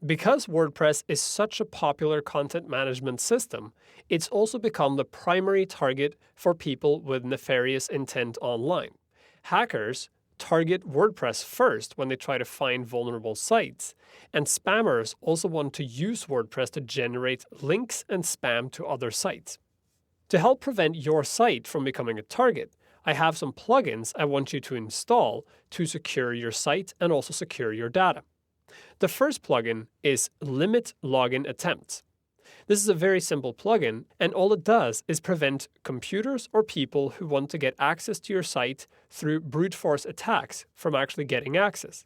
Because WordPress is such a popular content management system, it's also become the primary target for people with nefarious intent online. Hackers target WordPress first when they try to find vulnerable sites, and spammers also want to use WordPress to generate links and spam to other sites. To help prevent your site from becoming a target, I have some plugins I want you to install to secure your site and also secure your data. The first plugin is Limit Login Attempts. This is a very simple plugin, and all it does is prevent computers or people who want to get access to your site through brute force attacks from actually getting access.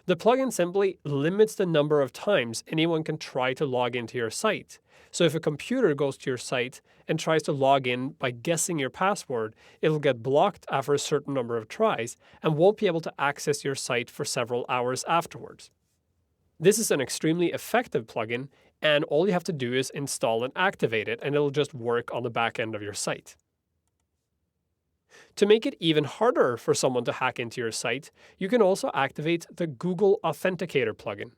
The plugin simply limits the number of times anyone can try to log into your site. So if a computer goes to your site and tries to log in by guessing your password, it'll get blocked after a certain number of tries and won't be able to access your site for several hours afterwards. This is an extremely effective plugin, and all you have to do is install and activate it, and it'll just work on the back end of your site. To make it even harder for someone to hack into your site, you can also activate the Google Authenticator plugin.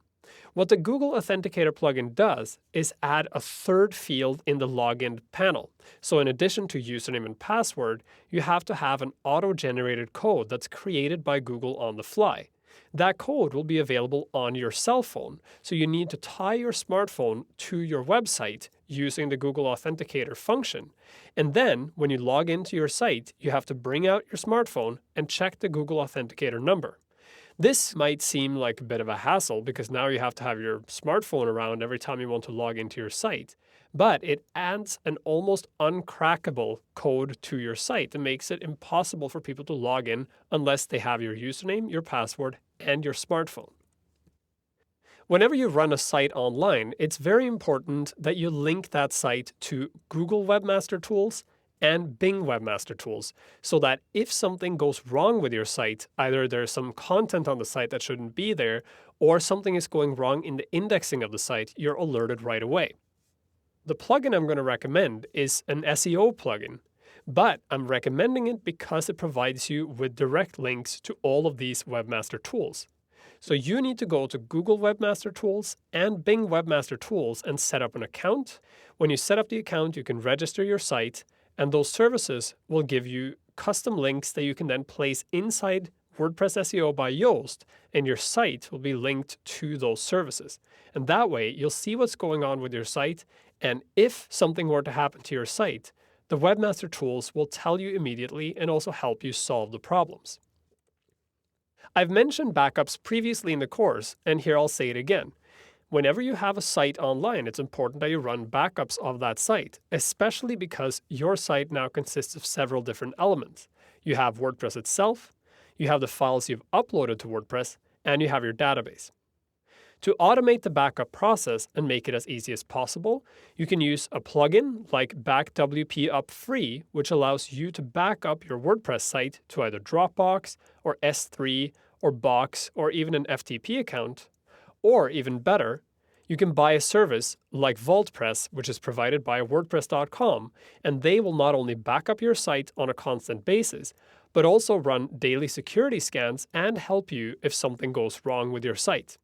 What the Google Authenticator plugin does is add a third field in the login panel. So in addition to username and password, you have to have an auto-generated code that's created by Google on the fly. That code will be available on your cell phone, so you need to tie your smartphone to your website using the Google Authenticator function. And then, when you log into your site, you have to bring out your smartphone and check the Google Authenticator number. This might seem like a bit of a hassle because now you have to have your smartphone around every time you want to log into your site. But it adds an almost uncrackable code to your site and makes it impossible for people to log in unless they have your username, your password, and your smartphone. Whenever you run a site online, it's very important that you link that site to Google Webmaster Tools and Bing Webmaster Tools, so that if something goes wrong with your site, either there's some content on the site that shouldn't be there, or something is going wrong in the indexing of the site, you're alerted right away. The plugin I'm going to recommend is an SEO plugin, but I'm recommending it because it provides you with direct links to all of these Webmaster Tools. So you need to go to Google Webmaster Tools and Bing Webmaster Tools and set up an account. When you set up the account, you can register your site, and those services will give you custom links that you can then place inside WordPress SEO by Yoast, and your site will be linked to those services. And that way, you'll see what's going on with your site, and if something were to happen to your site, the Webmaster Tools will tell you immediately and also help you solve the problems. I've mentioned backups previously in the course, and here I'll say it again. Whenever you have a site online, it's important that you run backups of that site, especially because your site now consists of several different elements. You have WordPress itself, you have the files you've uploaded to WordPress, and you have your database. To automate the backup process and make it as easy as possible, you can use a plugin like BackWP Up Free, which allows you to back up your WordPress site to either Dropbox or S3 or Box or even an FTP account. Or even better, you can buy a service like VaultPress, which is provided by WordPress.com, and they will not only back up your site on a constant basis, but also run daily security scans and help you if something goes wrong with your site.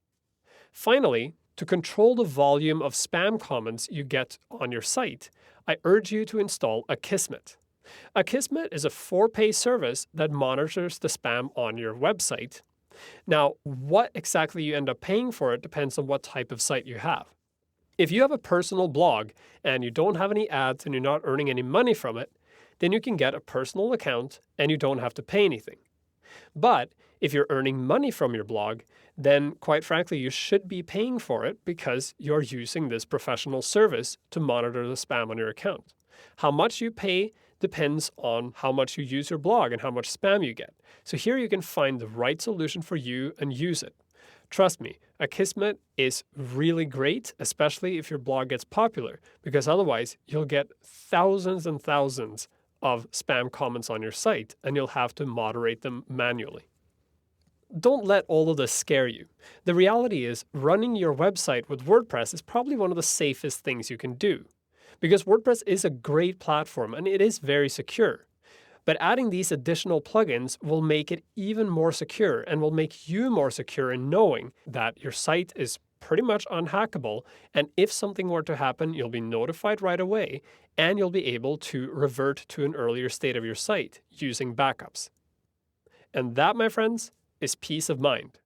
Finally, to control the volume of spam comments you get on your site, I urge you to install Akismet. Akismet is a 4-pay service that monitors the spam on your website. Now, what exactly you end up paying for it depends on what type of site you have. If you have a personal blog and you don't have any ads and you're not earning any money from it, then you can get a personal account and you don't have to pay anything. But if you're earning money from your blog, then quite frankly, you should be paying for it because you're using this professional service to monitor the spam on your account. How much you pay depends on how much you use your blog and how much spam you get. So here you can find the right solution for you and use it. Trust me, Akismet is really great, especially if your blog gets popular, because otherwise you'll get thousands and thousands of spam comments on your site, and you'll have to moderate them manually. Don't let all of this scare you. The reality is, running your website with WordPress is probably one of the safest things you can do, because WordPress is a great platform and it is very secure. But adding these additional plugins will make it even more secure and will make you more secure in knowing that your site is pretty much unhackable, and if something were to happen, you'll be notified right away, and you'll be able to revert to an earlier state of your site using backups. And that, my friends, is peace of mind.